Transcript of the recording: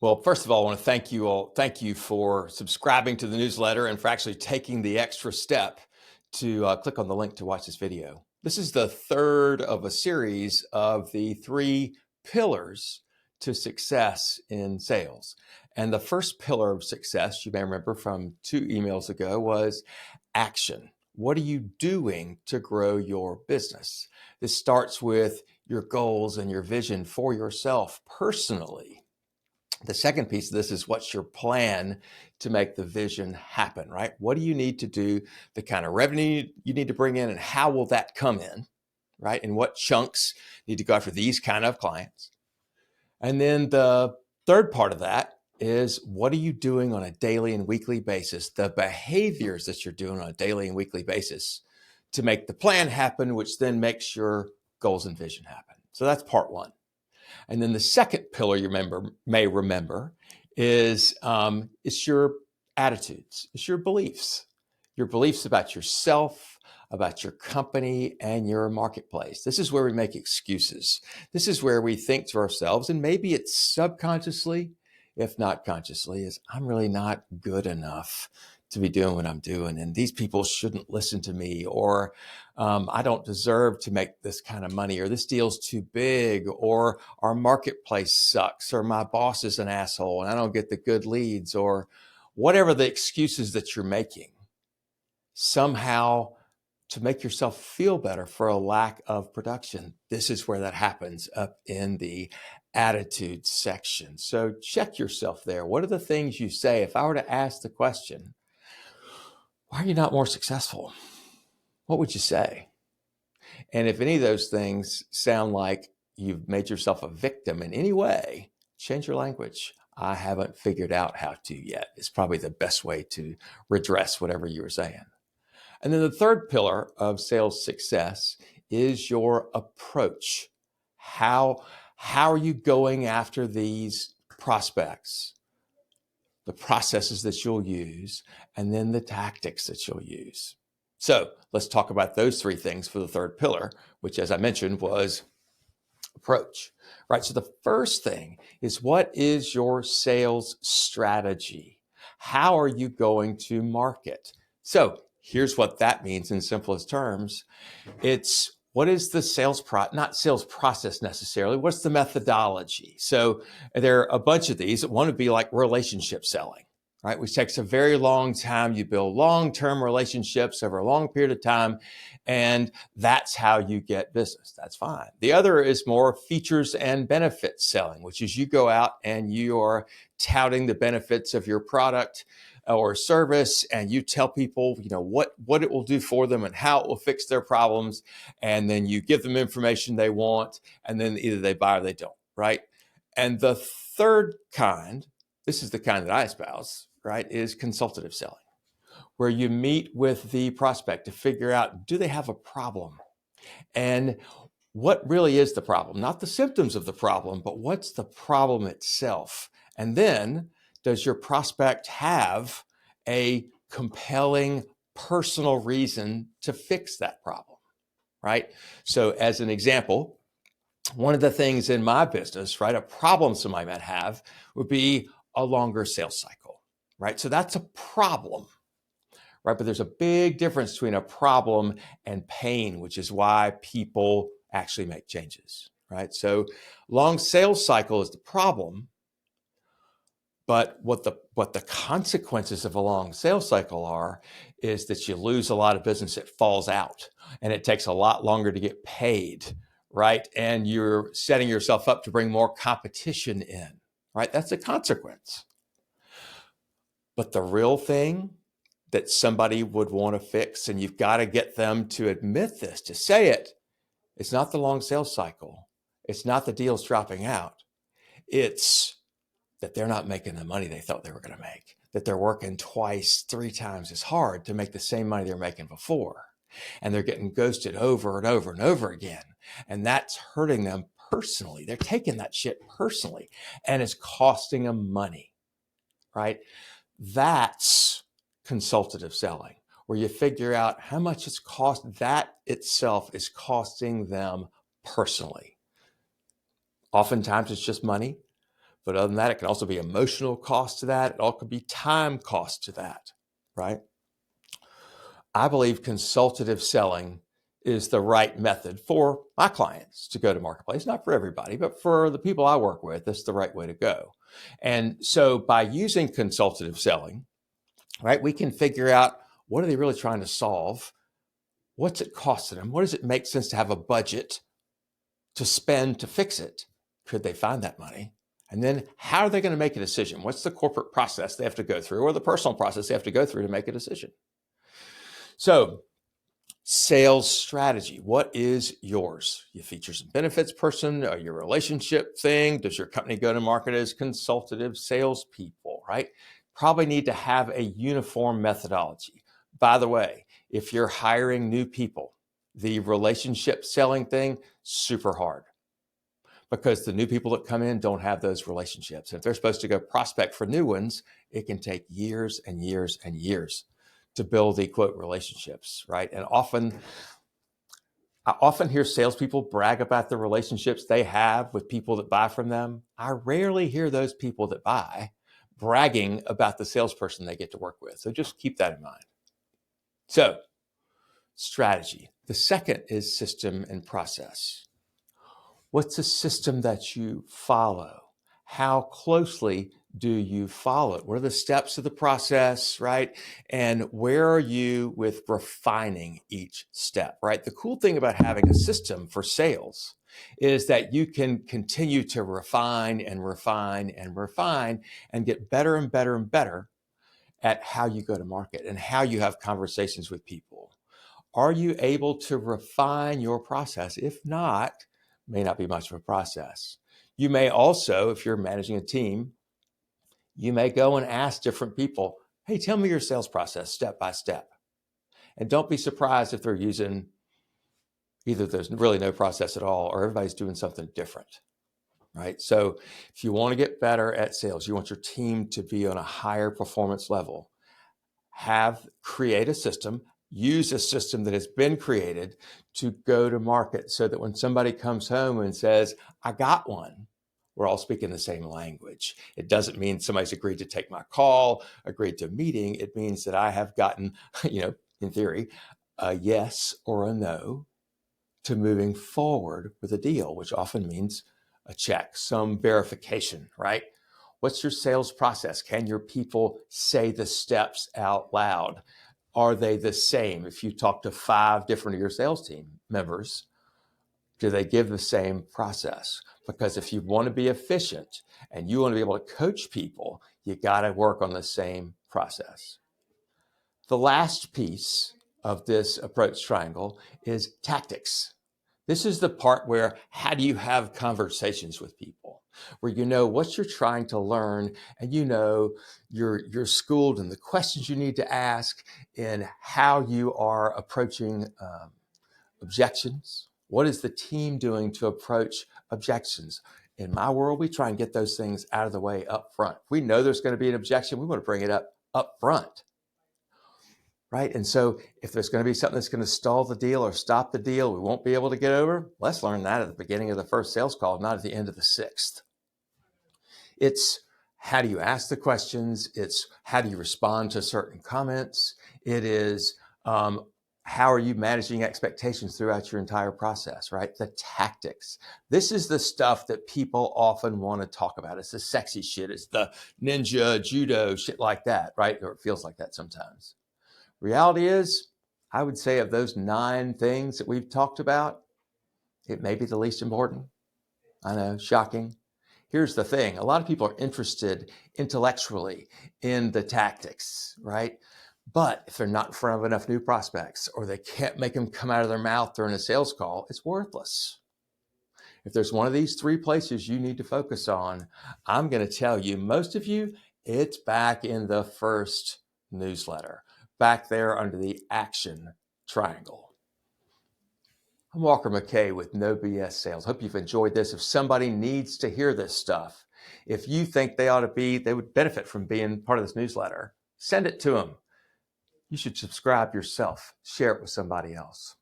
Well, first of all, I want to thank you all. Thank you for subscribing to the newsletter and for actually taking the extra step to click on the link to watch this video. This is the third of a series of the three pillars to success in sales. And the first pillar of success, you may remember from 2 emails ago, was action. What are you doing to grow your business? This starts with your goals and your vision for yourself personally. The second piece of this is what's your plan to make the vision happen, right? What do you need to do, the kind of revenue you need to bring in, and how will that come in, right? And what chunks need to go after these kind of clients? And then the third part of that is what are you doing on a daily and weekly basis, the behaviors that you're doing on a daily and weekly basis to make the plan happen, which then makes your goals and vision happen. So that's part one. And then the second pillar you may remember is it's your attitudes, it's your beliefs about yourself, about your company, and your marketplace. This is where we make excuses. This is where we think to ourselves, and maybe it's subconsciously, if not consciously, is I'm really not good enough to be doing what I'm doing, and these people shouldn't listen to me, or I don't deserve to make this kind of money, or this deal's too big, or our marketplace sucks, or my boss is an asshole and I don't get the good leads, or whatever the excuses that you're making, somehow to make yourself feel better for a lack of production. This is where that happens, up in the attitude section. So check yourself there. What are the things you say? If I were to ask the question, why are you not more successful? What would you say? And if any of those things sound like you've made yourself a victim in any way, change your language. I haven't figured out how to yet. It's probably the best way to redress whatever you were saying. And then the third pillar of sales success is your approach. How are you going after these prospects? The processes that you'll use, and then the tactics that you'll use. So let's talk about those three things for the third pillar, which, as I mentioned, was approach, right? So the first thing is, what is your sales strategy? How are you going to market? So here's what that means in simplest terms. It's what is the not sales process necessarily, what's the methodology? So there are a bunch of these. One would be like relationship selling, right? Which takes a very long time. You build long-term relationships over a long period of time, and that's how you get business. That's fine. The other is more features and benefits selling, which is you go out and you are touting the benefits of your product or service, and you tell people, what it will do for them and how it will fix their problems, and then you give them information they want, and then either they buy or they don't, right? And the third kind, this is the kind that I espouse, right, is consultative selling, where you meet with the prospect to figure out, do they have a problem? And what really is the problem? Not the symptoms of the problem, but what's the problem itself? And then, does your prospect have a compelling personal reason to fix that problem, right? So as an example, one of the things in my business, right, a problem somebody might have would be a longer sales cycle, right? So that's a problem, right? But there's a big difference between a problem and pain, which is why people actually make changes, right? So long sales cycle is the problem, but what the consequences of a long sales cycle are is that you lose a lot of business. It falls out, and it takes a lot longer to get paid, right? And you're setting yourself up to bring more competition in, right? That's a consequence. But the real thing that somebody would want to fix, and you've got to get them to admit this, to say it, it's not the long sales cycle. It's not the deals dropping out. It's that they're not making the money they thought they were going to make, that they're working twice, 3 times as hard to make the same money they're making before. And they're getting ghosted over and over and over again. And that's hurting them personally. They're taking that shit personally, and it's costing them money, right? That's consultative selling, where you figure out how much it's cost. That itself is costing them personally. Oftentimes it's just money. But other than that, it can also be emotional cost to that. It all could be time cost to that, right? I believe consultative selling is the right method for my clients to go to marketplace, not for everybody, but for the people I work with, that's the right way to go. And so by using consultative selling, right, we can figure out what are they really trying to solve? What's it costing them? What does it make sense to have a budget to spend to fix it? Could they find that money? And then how are they going to make a decision? What's the corporate process they have to go through or the personal process they have to go through to make a decision? So sales strategy, what is yours? Your features and benefits person, or your relationship thing? Does your company go to market as consultative salespeople, right? Probably need to have a uniform methodology. By the way, if you're hiring new people, the relationship selling thing, super hard because the new people that come in don't have those relationships. If they're supposed to go prospect for new ones, it can take years and years and years to build the quote relationships, right? And I often hear salespeople brag about the relationships they have with people that buy from them. I rarely hear those people that buy bragging about the salesperson they get to work with. So just keep that in mind. So, strategy. The second is system and process. What's the system that you follow? How closely do you follow it? What are the steps of the process, right? And where are you with refining each step, right? The cool thing about having a system for sales is that you can continue to refine and refine and refine and get better and better and better at how you go to market and how you have conversations with people. Are you able to refine your process? If not, may not be much of a process. You may also, if you're managing a team, you may go and ask different people, hey, tell me your sales process step by step. And don't be surprised if they're using either there's really no process at all or everybody's doing something different, right? So if you want to get better at sales, you want your team to be on a higher performance level, create a system, use a system that has been created to go to market so that when somebody comes home and says, I got one, we're all speaking the same language. It doesn't mean somebody's agreed to take my call, agreed to a meeting. It means that I have gotten, in theory, a yes or a no to moving forward with a deal, which often means a check, some verification, right? What's your sales process? Can your people say the steps out loud? Are they the same? If you talk to 5 different of your sales team members, do they give the same process? Because if you want to be efficient and you want to be able to coach people, you got to work on the same process. The last piece of this approach triangle is tactics. This is the part where how do you have conversations with people, where you know what you're trying to learn and you know you're schooled in the questions you need to ask, in how you are approaching objections. What is the team doing to approach objections? In my world, we try and get those things out of the way up front. If we know there's going to be an objection, we want to bring it up front. Right? And so if there's going to be something that's going to stall the deal or stop the deal, we won't be able to get over, let's learn that at the beginning of the first sales call, not at the end of the 6th. It's how do you ask the questions? It's how do you respond to certain comments? It is how are you managing expectations throughout your entire process, right? The tactics. This is the stuff that people often want to talk about. It's the sexy shit. It's the ninja, judo, shit like that, right? Or it feels like that sometimes. Reality is, I would say of those 9 things that we've talked about, it may be the least important. I know, shocking. Here's the thing. A lot of people are interested intellectually in the tactics, right? But if they're not in front of enough new prospects or they can't make them come out of their mouth during a sales call, it's worthless. If there's one of these 3 places you need to focus on, I'm going to tell you, most of you, it's back in the first newsletter, back there under the action triangle. I'm Walker McKay with No BS Sales. Hope you've enjoyed this. If somebody needs to hear this stuff, if you think they would benefit from being part of this newsletter, send it to them. You should subscribe yourself. Share it with somebody else.